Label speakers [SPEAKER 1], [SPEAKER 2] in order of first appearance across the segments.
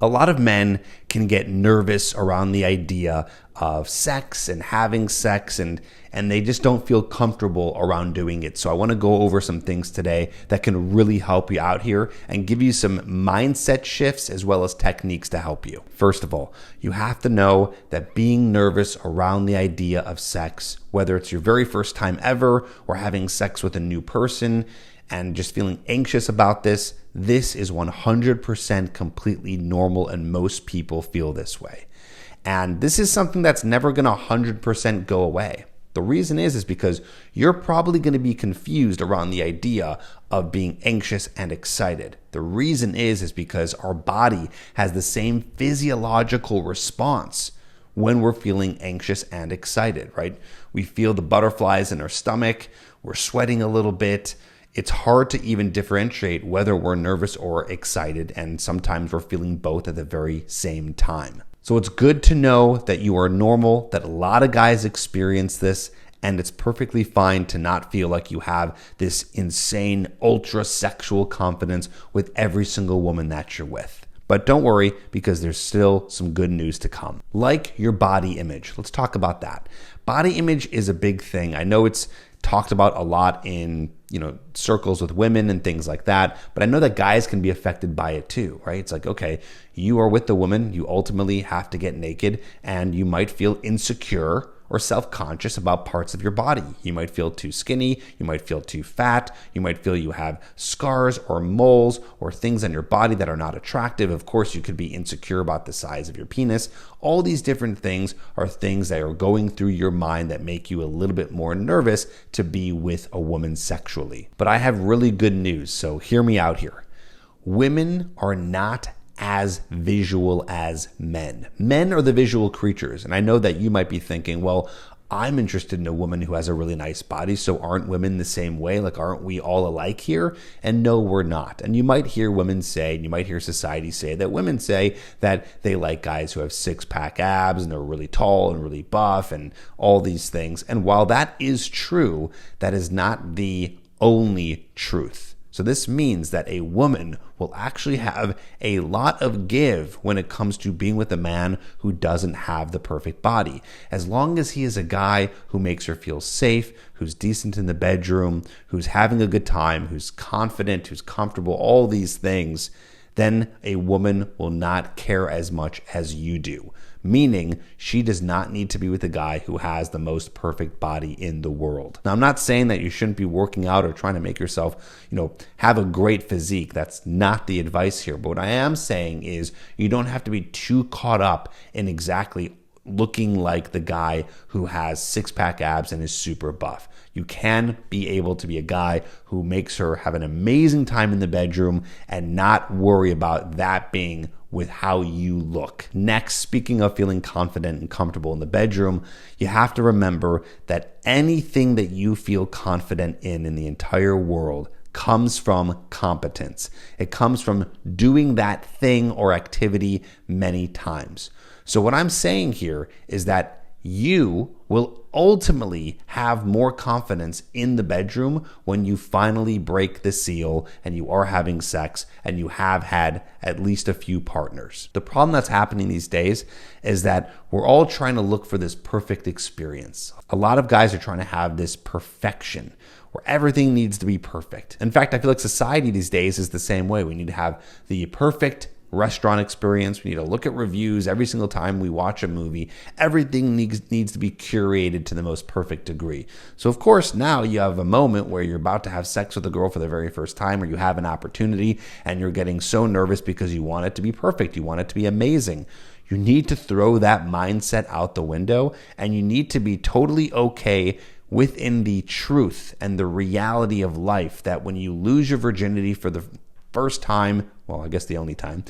[SPEAKER 1] A lot of men can get nervous around the idea of sex and having sex, and they just don't feel comfortable around doing it. So I want to go over some things today that can really help you out here and give you some mindset shifts as well as techniques to help you. First of all, you have to know that being nervous around the idea of sex, whether it's your very first time ever or having sex with a new person, and just feeling anxious about this is 100% completely normal, and most people feel this way. And this is something that's never going to 100% go away. The reason is because you're probably going to be confused around the idea of being anxious and excited. The reason is because our body has the same physiological response when we're feeling anxious and excited, right? We feel the butterflies in our stomach, we're sweating a little bit. It's hard to even differentiate whether we're nervous or excited, and sometimes we're feeling both at the very same time. So it's good to know that you are normal, that a lot of guys experience this, and it's perfectly fine to not feel like you have this insane, ultra sexual confidence with every single woman that you're with. But don't worry, because there's still some good news to come. Like your body image. Let's talk about that. Body image is a big thing. I know it's talked about a lot in, circles with women and things like that, but I know that guys can be affected by it too, right? It's like, okay, you are with the woman, you ultimately have to get naked, and you might feel insecure or self-conscious about parts of your body. You might feel too skinny, you might feel too fat, you might feel you have scars or moles or things on your body that are not attractive. Of course, you could be insecure about the size of your penis. All these different things are things that are going through your mind that make you a little bit more nervous to be with a woman sexually. But I have really good news, so hear me out here. Women are not as visual as men. Men are the visual creatures. And I know that you might be thinking, well, I'm interested in a woman who has a really nice body, so aren't women the same way? Like, aren't we all alike here? And no, we're not. And you might hear women say, and you might hear society say that women say that they like guys who have six-pack abs and they're really tall and really buff and all these things. And while that is true, that is not the only truth. So this means that a woman will actually have a lot of give when it comes to being with a man who doesn't have the perfect body. As long as he is a guy who makes her feel safe, who's decent in the bedroom, who's having a good time, who's confident, who's comfortable, all these things, then a woman will not care as much as you do. Meaning she does not need to be with a guy who has the most perfect body in the world. Now, I'm not saying that you shouldn't be working out or trying to make yourself, have a great physique. That's not the advice here. But what I am saying is you don't have to be too caught up in exactly looking like the guy who has six-pack abs and is super buff. You can be able to be a guy who makes her have an amazing time in the bedroom and not worry about that being with how you look. Next, speaking of feeling confident and comfortable in the bedroom, you have to remember that anything that you feel confident in the entire world comes from competence. It comes from doing that thing or activity many times. So what I'm saying here is that you will ultimately have more confidence in the bedroom when you finally break the seal and you are having sex and you have had at least a few partners. The problem that's happening these days is that we're all trying to look for this perfect experience. A lot of guys are trying to have this perfection where everything needs to be perfect. In fact, I feel like society these days is the same way. We need to have the perfect restaurant experience. We need to look at reviews every single time we watch a movie. Everything needs to be curated to the most perfect degree. So of course, now you have a moment where you're about to have sex with a girl for the very first time, or you have an opportunity and you're getting so nervous because you want it to be perfect. You want it to be amazing. You need to throw that mindset out the window, and you need to be totally okay within the truth and the reality of life that when you lose your virginity for the first time, well, I guess the only time,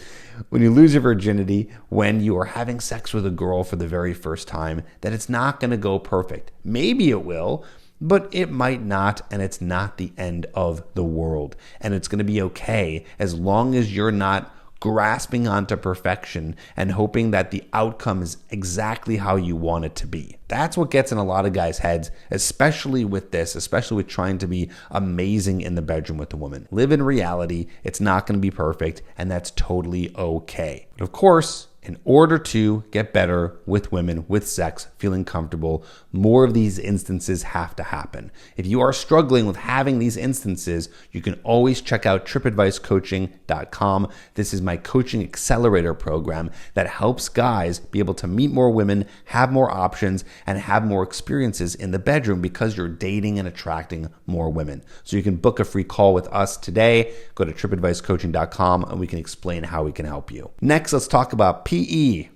[SPEAKER 1] when you lose your virginity, when you are having sex with a girl for the very first time, that it's not going to go perfect. Maybe it will, but it might not, and it's not the end of the world. And it's going to be okay as long as you're not grasping onto perfection and hoping that the outcome is exactly how you want it to be. That's what gets in a lot of guys' heads, especially with this, especially with trying to be amazing in the bedroom with a woman. Live in reality. It's not going to be perfect, and that's totally okay. But of course, in order to get better with women, with sex, feeling comfortable, more of these instances have to happen. If you are struggling with having these instances, you can always check out tripadvicecoaching.com. This is my coaching accelerator program that helps guys be able to meet more women, have more options, and have more experiences in the bedroom because you're dating and attracting more women. So you can book a free call with us today. Go to tripadvicecoaching.com and we can explain how we can help you. Next, let's talk about PE,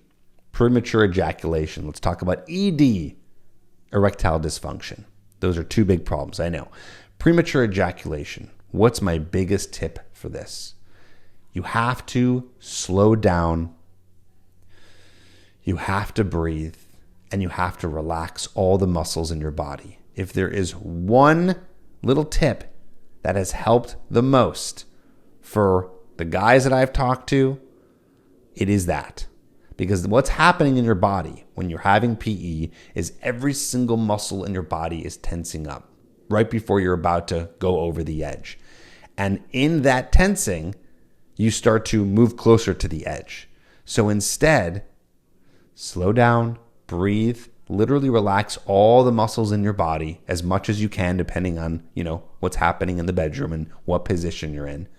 [SPEAKER 1] premature ejaculation. Let's talk about ED, erectile dysfunction. Those are two big problems, I know. Premature ejaculation. What's my biggest tip for this? You have to slow down, you have to breathe, and you have to relax all the muscles in your body. If there is one little tip that has helped the most for the guys that I've talked to, it is that. Because what's happening in your body when you're having PE is every single muscle in your body is tensing up right before you're about to go over the edge. And in that tensing, you start to move closer to the edge. So instead, slow down, breathe, literally relax all the muscles in your body as much as you can, depending on, what's happening in the bedroom and what position you're in.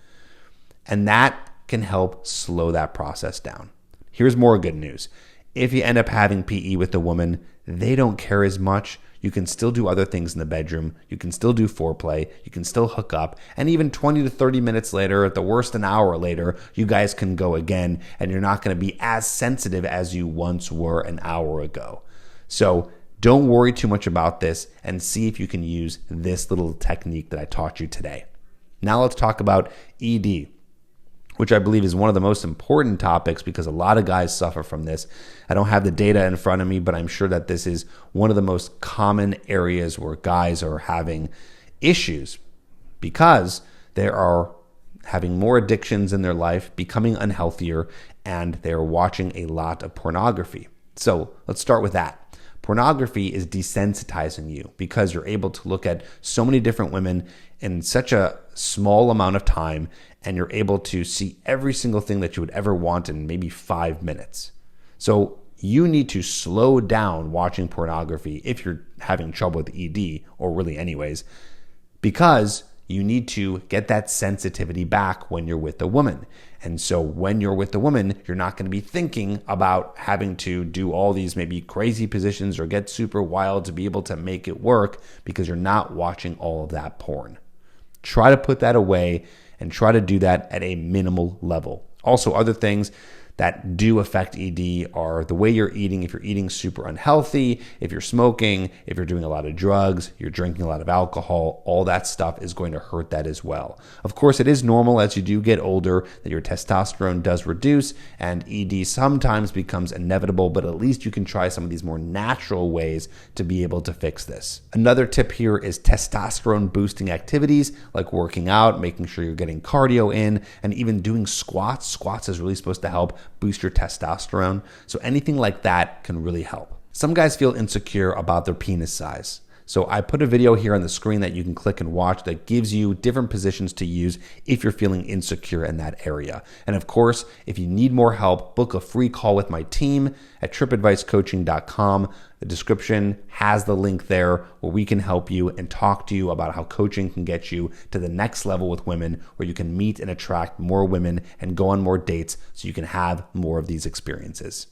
[SPEAKER 1] And that can help slow that process down. Here's more good news. If you end up having PE with a woman, they don't care as much. You can still do other things in the bedroom. You can still do foreplay. You can still hook up. And even 20 to 30 minutes later, at the worst an hour later, you guys can go again. And you're not going to be as sensitive as you once were an hour ago. So don't worry too much about this and see if you can use this little technique that I taught you today. Now let's talk about ED, which I believe is one of the most important topics because a lot of guys suffer from this. I don't have the data in front of me, but I'm sure that this is one of the most common areas where guys are having issues because they are having more addictions in their life, becoming unhealthier, and they're watching a lot of pornography. So let's start with that. Pornography is desensitizing you because you're able to look at so many different women in such a small amount of time, and you're able to see every single thing that you would ever want in maybe 5 minutes. So you need to slow down watching pornography if you're having trouble with ED, or really anyways, because you need to get that sensitivity back when you're with a woman. And so when you're with a woman, you're not going to be thinking about having to do all these maybe crazy positions or get super wild to be able to make it work because you're not watching all of that porn. Try to put that away and try to do that at a minimal level. Also, other things that do affect ED are the way you're eating. If you're eating super unhealthy, if you're smoking, if you're doing a lot of drugs, you're drinking a lot of alcohol, all that stuff is going to hurt that as well. Of course, it is normal as you do get older that your testosterone does reduce and ED sometimes becomes inevitable, but at least you can try some of these more natural ways to be able to fix this. Another tip here is testosterone boosting activities like working out, making sure you're getting cardio in, and even doing squats. Squats is really supposed to help boost your testosterone. So anything like that can really help. Some guys feel insecure about their penis size. So I put a video here on the screen that you can click and watch that gives you different positions to use if you're feeling insecure in that area. And of course, if you need more help, book a free call with my team at tripadvicecoaching.com. The description has the link there where we can help you and talk to you about how coaching can get you to the next level with women, where you can meet and attract more women and go on more dates so you can have more of these experiences.